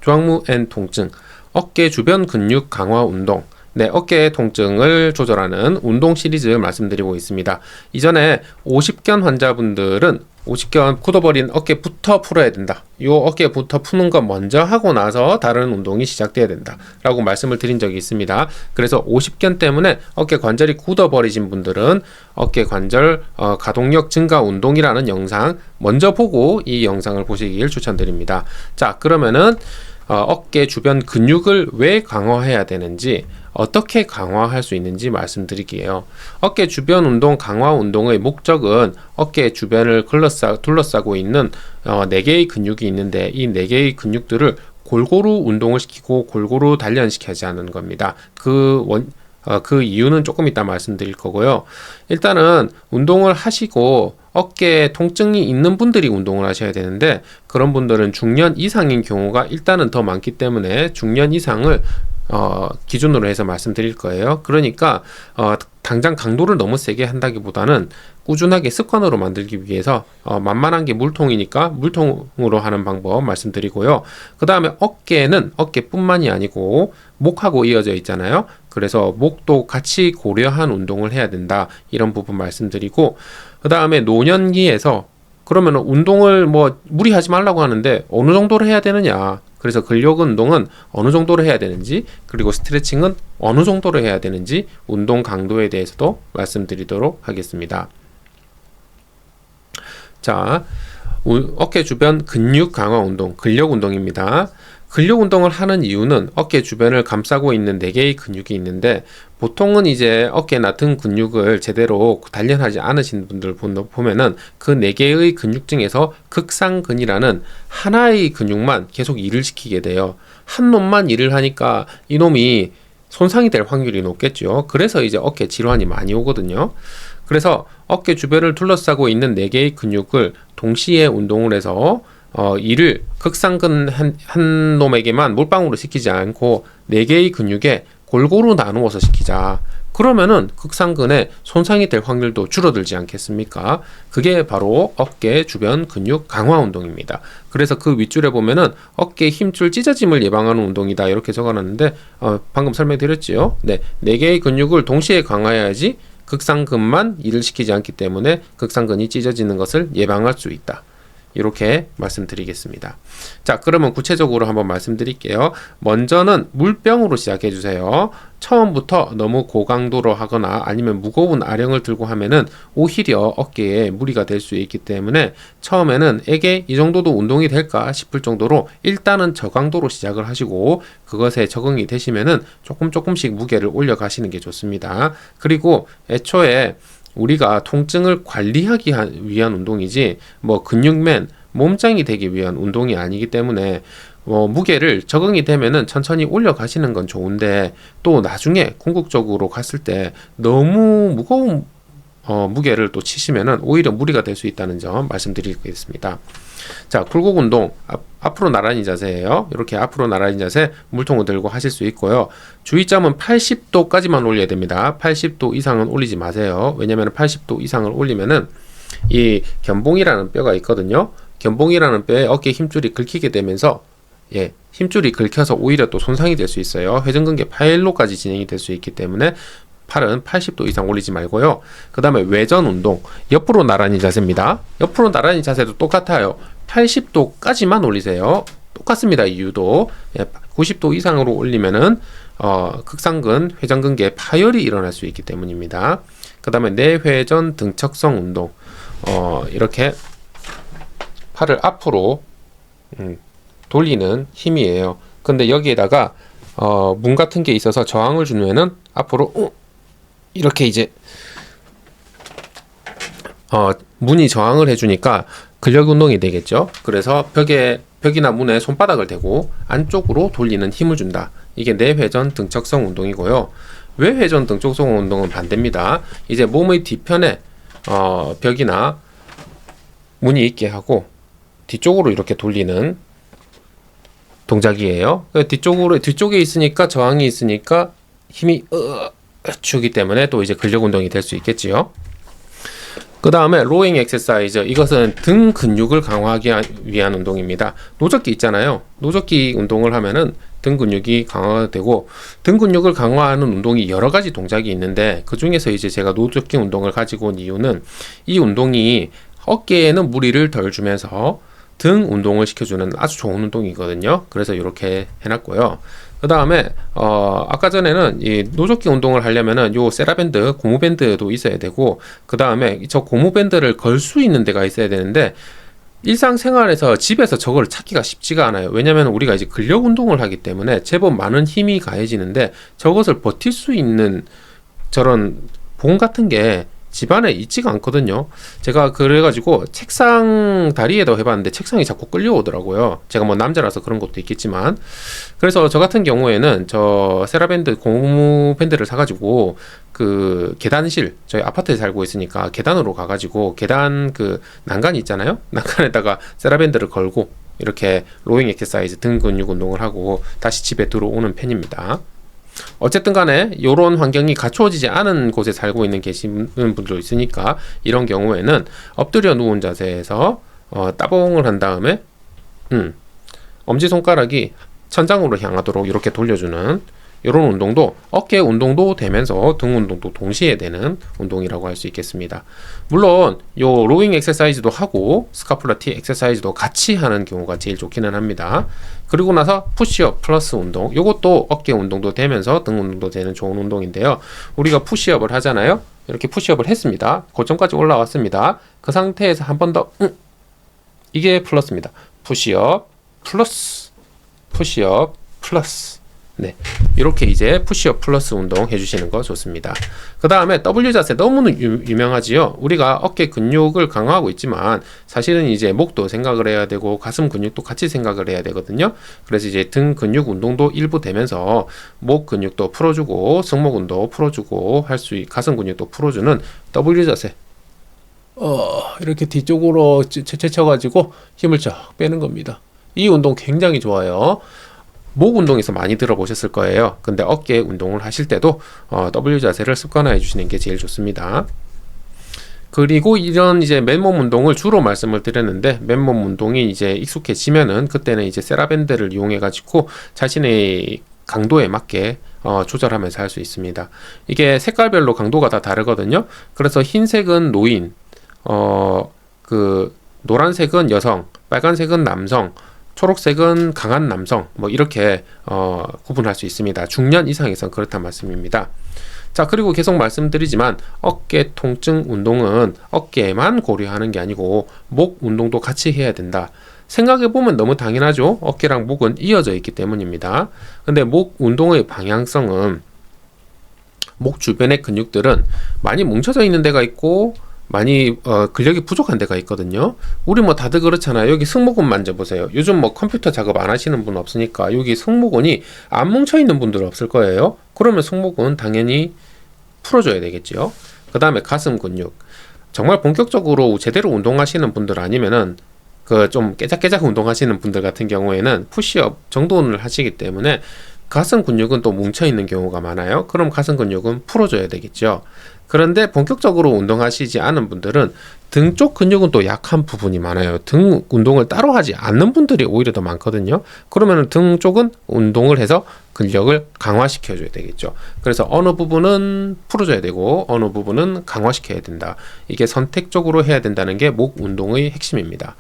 좌무 N 통증, 어깨 주변 근육 강화 운동. 네, 어깨 통증을 조절하는 운동 시리즈 말씀드리고 있습니다. 이전에 50견 환자분들은 50견 굳어버린 어깨부터 풀어야 된다. 이 어깨부터 푸는 거 먼저 하고 나서 다른 운동이 시작돼야 된다 라고 말씀을 드린 적이 있습니다. 그래서 50견 때문에 어깨 관절이 굳어버리신 분들은 어깨 관절 가동력 증가 운동이라는 영상 먼저 보고 이 영상을 보시길 추천드립니다. 자, 그러면은 어깨 주변 근육을 왜 강화해야 되는지, 어떻게 강화할 수 있는지 말씀드릴게요. 어깨 주변 운동 강화 운동의 목적은 어깨 주변을 둘러싸고 있는 4개의 근육이 있는데, 이 4개의 근육들을 골고루 운동을 시키고 골고루 단련시켜야지 하는 겁니다. 그 이유는 조금 이따 말씀드릴 거고요. 일단은 운동을 하시고 어깨에 통증이 있는 분들이 운동을 하셔야 되는데, 그런 분들은 중년 이상인 경우가 일단은 더 많기 때문에 중년 이상을 기준으로 해서 말씀드릴 거예요. 그러니까 당장 강도를 너무 세게 한다기보다는 꾸준하게 습관으로 만들기 위해서 만만한 게 물통이니까 물통으로 하는 방법 말씀드리고요. 그 다음에 어깨는 어깨뿐만이 아니고 목하고 이어져 있잖아요. 그래서 목도 같이 고려한 운동을 해야 된다, 이런 부분 말씀드리고, 그 다음에 노년기에서 그러면 운동을 무리하지 말라고 하는데 어느 정도로 해야 되느냐, 그래서 근력 운동은 어느 정도로 해야 되는지, 그리고 스트레칭은 어느 정도로 해야 되는지 운동 강도에 대해서도 말씀드리도록 하겠습니다. 자, 어깨 주변 근육 강화 운동, 근력 운동입니다. 근력 운동을 하는 이유는 어깨 주변을 감싸고 있는 4개의 근육이 있는데, 보통은 이제 어깨나 등 근육을 제대로 단련하지 않으신 분들 보면은 그 4개의 근육 중에서 극상근이라는 하나의 근육만 계속 일을 시키게 돼요. 한 놈만 일을 하니까 이놈이 손상이 될 확률이 높겠죠. 그래서 이제 어깨 질환이 많이 오거든요. 그래서 어깨 주변을 둘러싸고 있는 4개의 근육을 동시에 운동을 해서 이를 극상근 한 놈에게만 몰빵으로 시키지 않고 4개의 근육에 골고루 나누어서 시키자. 그러면은 극상근에 손상이 될 확률도 줄어들지 않겠습니까? 그게 바로 어깨 주변 근육 강화 운동입니다. 그래서 그 윗줄에 보면은 어깨 힘줄 찢어짐을 예방하는 운동이다, 이렇게 적어놨는데 방금 설명드렸지요. 네, 4개의 근육을 동시에 강화해야지 극상근만 일을 시키지 않기 때문에 극상근이 찢어지는 것을 예방할 수 있다, 이렇게 말씀드리겠습니다. 자, 그러면 구체적으로 한번 말씀드릴게요. 먼저는 물병으로 시작해 주세요. 처음부터 너무 고강도로 하거나 아니면 무거운 아령을 들고 하면은 오히려 어깨에 무리가 될 수 있기 때문에 처음에는 에게 이 정도도 운동이 될까 싶을 정도로 일단은 저강도로 시작을 하시고, 그것에 적응이 되시면은 조금씩 무게를 올려 가시는 게 좋습니다. 그리고 애초에 우리가 통증을 관리하기 위한 운동이지 근육맨, 몸짱이 되기 위한 운동이 아니기 때문에 무게를 적응이 되면은 천천히 올려가시는 건 좋은데, 또 나중에 궁극적으로 갔을 때 너무 무거운 무게를 또 치시면은 오히려 무리가 될 수 있다는 점 말씀드리겠습니다. 자, 굴곡 운동, 앞으로 나란히 자세예요. 이렇게 앞으로 나란히 자세 물통을 들고 하실 수 있고요. 주의점은 80도까지만 올려야 됩니다. 80도 이상은 올리지 마세요. 왜냐면 80도 이상을 올리면은 이 견봉이라는 뼈가 있거든요. 견봉이라는 뼈에 어깨 힘줄이 긁히게 되면서 힘줄이 긁혀서 오히려 또 손상이 될 수 있어요. 회전근개 파열로까지 진행이 될 수 있기 때문에 팔은 80도 이상 올리지 말고요. 그 다음에 외전 운동, 옆으로 나란히 자세입니다. 옆으로 나란히 자세도 똑같아요. 80도까지만 올리세요. 똑같습니다. 이유도 90도 이상으로 올리면은 극상근, 회전근개 파열이 일어날 수 있기 때문입니다. 그 다음에 내회전 등척성 운동, 이렇게 팔을 앞으로 돌리는 힘이에요. 근데 여기에다가 문 같은 게 있어서 저항을 주면은 앞으로 이렇게 이제 문이 저항을 해주니까 근력 운동이 되겠죠. 그래서 벽이나 문에 손바닥을 대고 안쪽으로 돌리는 힘을 준다. 이게 내회전 등척성 운동이고요. 외회전 등척성 운동은 반대입니다. 이제 몸의 뒤편에 벽이나 문이 있게 하고 뒤쪽으로 이렇게 돌리는 동작이에요. 뒤쪽에 있으니까 저항이 있으니까 힘이 주기 때문에 또 이제 근력 운동이 될 수 있겠지요. 그 다음에 로잉 엑서사이즈, 이것은 등 근육을 강화하기 위한 운동입니다. 노젓기 있잖아요. 노젓기 운동을 하면은 등 근육이 강화가 되고, 등 근육을 강화하는 운동이 여러 가지 동작이 있는데, 그 중에서 이제 제가 노젓기 운동을 가지고 온 이유는 이 운동이 어깨에는 무리를 덜 주면서 등 운동을 시켜주는 아주 좋은 운동이거든요. 그래서 이렇게 해놨고요. 그 다음에 아까 전에는 이 노젓기 운동을 하려면은 요 세라밴드, 고무밴드도 있어야 되고, 그 다음에 저 고무밴드를 걸 수 있는 데가 있어야 되는데, 일상생활에서 집에서 저걸 찾기가 쉽지가 않아요. 왜냐면 우리가 이제 근력 운동을 하기 때문에 제법 많은 힘이 가해지는데, 저것을 버틸 수 있는 저런 봉 같은 게 집안에 있지가 않거든요. 제가 그래가지고 책상 다리에다 해봤는데 책상이 자꾸 끌려오더라고요. 제가 뭐 남자라서 그런 것도 있겠지만, 그래서 저 같은 경우에는 저 세라밴드 고무 밴드를 사가지고 그 계단실, 저희 아파트에 살고 있으니까 계단으로 가가지고 계단 그 난간이 있잖아요. 난간에다가 세라밴드를 걸고 이렇게 로잉 엑서사이즈, 등 근육 운동을 하고 다시 집에 들어오는 편입니다. 어쨌든 간에 이런 환경이 갖추어지지 않은 곳에 살고 계시는 분들도 있으니까, 이런 경우에는 엎드려 누운 자세에서 따봉을 한 다음에 엄지손가락이 천장으로 향하도록 이렇게 돌려주는 이런 운동도 어깨 운동도 되면서 등 운동도 동시에 되는 운동이라고 할 수 있겠습니다. 물론 요 로잉 엑서사이즈도 하고 스카풀라티 엑서사이즈도 같이 하는 경우가 제일 좋기는 합니다. 그리고 나서 푸시업 플러스 운동, 요것도 어깨 운동도 되면서 등 운동도 되는 좋은 운동인데요. 우리가 푸시업을 하잖아요. 이렇게 푸시업을 했습니다. 고점까지 올라왔습니다. 그 상태에서 한 번 더 이게 플러스입니다. 푸시업 플러스 푸시업 플러스. 네, 이렇게 이제 푸시업 플러스 운동 해주시는 거 좋습니다. 그 다음에 W 자세 너무 유명하지요. 우리가 어깨 근육을 강화하고 있지만 사실은 이제 목도 생각을 해야 되고 가슴 근육도 같이 생각을 해야 되거든요. 그래서 이제 등 근육 운동도 일부 되면서 목 근육도 풀어주고 승모근도 풀어주고 가슴 근육도 풀어주는 W 자세. 이렇게 뒤쪽으로 채쳐가지고 힘을 쫙 빼는 겁니다. 이 운동 굉장히 좋아요. 목 운동에서 많이 들어보셨을 거예요. 근데 어깨 운동을 하실 때도 W 자세를 습관화해 주시는 게 제일 좋습니다. 그리고 이런 이제 맨몸 운동을 주로 말씀을 드렸는데, 맨몸 운동이 이제 익숙해지면은 그때는 이제 세라밴드를 이용해 가지고 자신의 강도에 맞게 조절하면서 할 수 있습니다. 이게 색깔별로 강도가 다 다르거든요. 그래서 흰색은 노인, 그 노란색은 여성, 빨간색은 남성, 초록색은 강한 남성, 뭐 이렇게 구분할 수 있습니다. 중년 이상에선 그렇단 말씀입니다. 자, 그리고 계속 말씀드리지만 어깨 통증 운동은 어깨만 고려하는 게 아니고 목 운동도 같이 해야 된다. 생각해보면 너무 당연하죠. 어깨랑 목은 이어져 있기 때문입니다. 근데 목 운동의 방향성은, 목 주변의 근육들은 많이 뭉쳐져 있는 데가 있고 많이 근력이 부족한 데가 있거든요. 우리 뭐 다들 그렇잖아요. 여기 승모근 만져보세요. 요즘 뭐 컴퓨터 작업 안 하시는 분 없으니까 여기 승모근이 안 뭉쳐 있는 분들 없을 거예요. 그러면 승모근 당연히 풀어줘야 되겠죠. 그 다음에 가슴 근육, 정말 본격적으로 제대로 운동하시는 분들 아니면은 그 좀 깨작깨작 운동하시는 분들 같은 경우에는 푸시업 정도는 하시기 때문에 가슴 근육은 또 뭉쳐 있는 경우가 많아요. 그럼 가슴 근육은 풀어줘야 되겠죠. 그런데 본격적으로 운동하시지 않은 분들은 등 쪽 근육은 또 약한 부분이 많아요. 등 운동을 따로 하지 않는 분들이 오히려 더 많거든요. 그러면 등 쪽은 운동을 해서 근력을 강화시켜줘야 되겠죠. 그래서 어느 부분은 풀어줘야 되고 어느 부분은 강화시켜야 된다. 이게 선택적으로 해야 된다는 게 목 운동의 핵심입니다.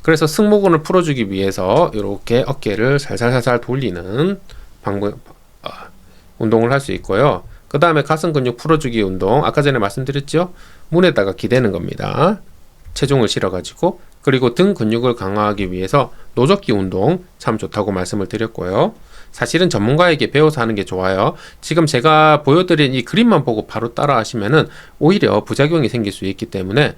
그래서 승모근을 풀어주기 위해서 이렇게 어깨를 살살살살 돌리는 운동을 할 수 있고요. 그 다음에 가슴 근육 풀어주기 운동, 아까 전에 말씀드렸죠? 문에다가 기대는 겁니다. 체중을 실어가지고. 그리고 등 근육을 강화하기 위해서 노젓기 운동 참 좋다고 말씀을 드렸고요. 사실은 전문가에게 배워서 하는 게 좋아요. 지금 제가 보여드린 이 그림만 보고 바로 따라 하시면은 오히려 부작용이 생길 수 있기 때문에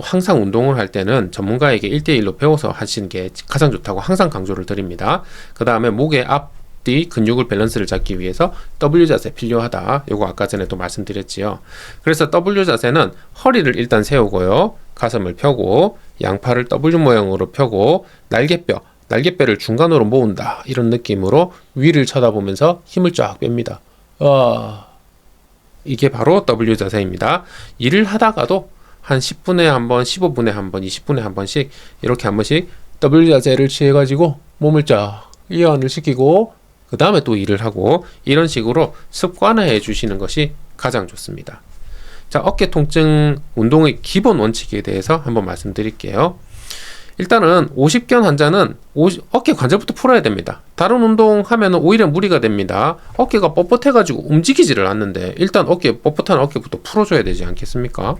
항상 운동을 할 때는 전문가에게 1대1로 배워서 하시는 게 가장 좋다고 항상 강조를 드립니다. 그 다음에 목의 앞뒤 근육을 밸런스를 잡기 위해서 W 자세 필요하다. 요거 아까 전에도 말씀드렸지요. 그래서 W 자세는 허리를 일단 세우고요. 가슴을 펴고 양팔을 W 모양으로 펴고 날개뼈를 중간으로 모은다. 이런 느낌으로 위를 쳐다보면서 힘을 쫙 뺍니다. 이게 바로 W 자세입니다. 일을 하다가도 한 10분에 한 번, 15분에 한 번, 20분에 한 번씩 이렇게 한 번씩 W 자세를 취해가지고 몸을 쫙 이완을 시키고 그 다음에 또 일을 하고 이런 식으로 습관화해 주시는 것이 가장 좋습니다. 자, 어깨 통증 운동의 기본 원칙에 대해서 한번 말씀드릴게요. 일단은 50견 환자는 어깨 관절부터 풀어야 됩니다. 다른 운동 하면 오히려 무리가 됩니다. 어깨가 뻣뻣해가지고 움직이지를 않는데 일단 뻣뻣한 어깨부터 풀어줘야 되지 않겠습니까?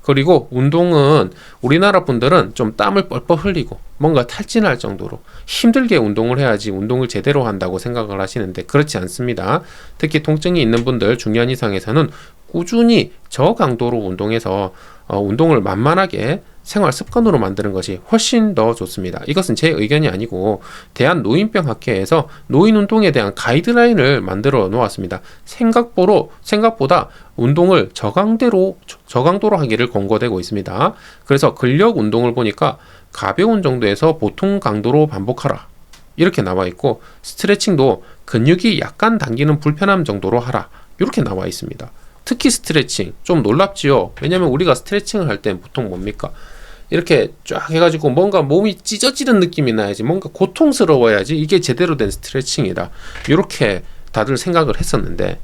그리고 운동은 우리나라 분들은 좀 땀을 뻘뻘 흘리고 뭔가 탈진할 정도로 힘들게 운동을 해야지 운동을 제대로 한다고 생각을 하시는데 그렇지 않습니다. 특히 통증이 있는 분들 중년 이상에서는 꾸준히 저강도로 운동해서 운동을 만만하게 생활 습관으로 만드는 것이 훨씬 더 좋습니다. 이것은 제 의견이 아니고 대한노인병학회에서 노인운동에 대한 가이드라인을 만들어 놓았습니다. 생각보다 운동을 저강도로 하기를 권고되고 있습니다. 그래서 근력 운동을 보니까 가벼운 정도에서 보통 강도로 반복하라 이렇게 나와 있고, 스트레칭도 근육이 약간 당기는 불편함 정도로 하라 이렇게 나와 있습니다. 특히 스트레칭 좀 놀랍지요. 왜냐면 우리가 스트레칭을 할 때 보통 뭡니까? 이렇게 쫙 해가지고 뭔가 몸이 찢어지는 느낌이 나야지, 뭔가 고통스러워야지 이게 제대로 된 스트레칭이다 이렇게 다들 생각을 했었는데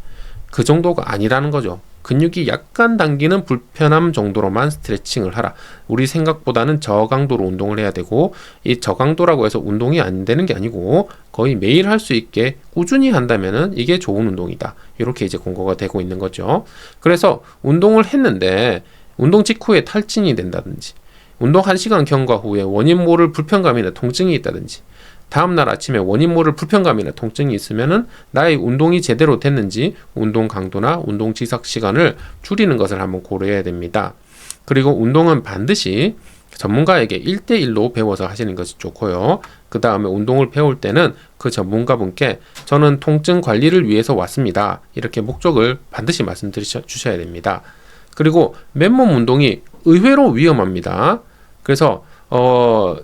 그 정도가 아니라는 거죠. 근육이 약간 당기는 불편함 정도로만 스트레칭을 하라. 우리 생각보다는 저강도로 운동을 해야 되고, 이 저강도라고 해서 운동이 안 되는 게 아니고 거의 매일 할 수 있게 꾸준히 한다면은 이게 좋은 운동이다 이렇게 이제 권고가 되고 있는 거죠. 그래서 운동을 했는데 운동 직후에 탈진이 된다든지, 운동 1시간 경과 후에 원인 모를 불편감이나 통증이 있다든지, 다음날 아침에 원인 모를 불편감이나 통증이 있으면은 나의 운동이 제대로 됐는지 운동 강도나 운동 지속 시간을 줄이는 것을 한번 고려해야 됩니다. 그리고 운동은 반드시 전문가에게 1대1로 배워서 하시는 것이 좋고요. 그 다음에 운동을 배울 때는 그 전문가분께 저는 통증 관리를 위해서 왔습니다 이렇게 목적을 반드시 말씀드리셔야 됩니다. 그리고 맨몸 운동이 의외로 위험합니다. 그래서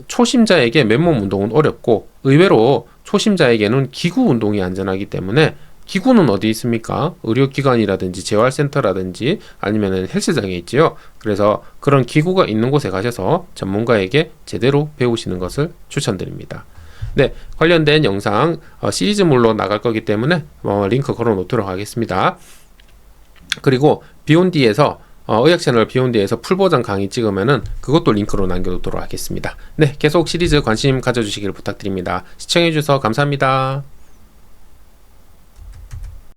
초심자에게 맨몸 운동은 어렵고 의외로 초심자에게는 기구 운동이 안전하기 때문에, 기구는 어디 있습니까? 의료기관이라든지 재활센터라든지 아니면 헬스장에 있지요. 그래서 그런 기구가 있는 곳에 가셔서 전문가에게 제대로 배우시는 것을 추천드립니다. 네, 관련된 영상 시리즈물로 나갈 거기 때문에 링크 걸어 놓도록 하겠습니다. 그리고 비욘디에서 의학 채널 비욘디에서 풀버전 강의 찍으면은 그것도 링크로 남겨놓도록 하겠습니다. 네, 계속 시리즈 관심 가져주시길 부탁드립니다. 시청해주셔서 감사합니다.